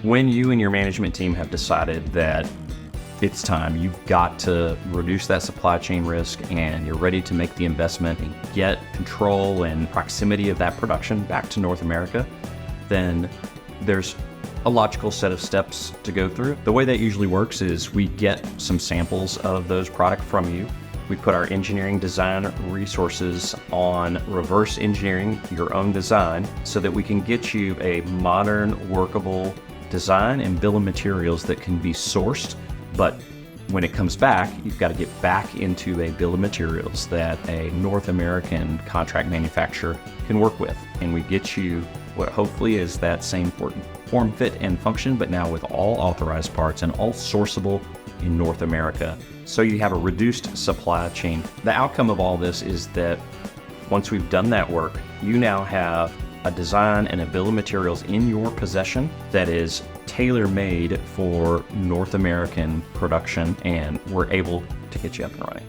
When you and your management team have decided that it's time, you've got to reduce that supply chain risk and you're ready to make the investment and get control and proximity of that production back to North America, then there's a logical set of steps to go through. The way that usually works is we get some samples of those products from you. We put our engineering design resources on reverse engineering your own design so that we can get you a modern, workable design and bill of materials that can be sourced. But when it comes back, you've got to get back into a bill of materials that a North American contract manufacturer can work with. And we get you what hopefully is that same form, fit, and function, but now with all authorized parts and all sourceable in North America. So you have a reduced supply chain. The outcome of all this is that once we've done that work, you now have a design and a bill of materials in your possession that is tailor-made for North American production, and we're able to get you up and running.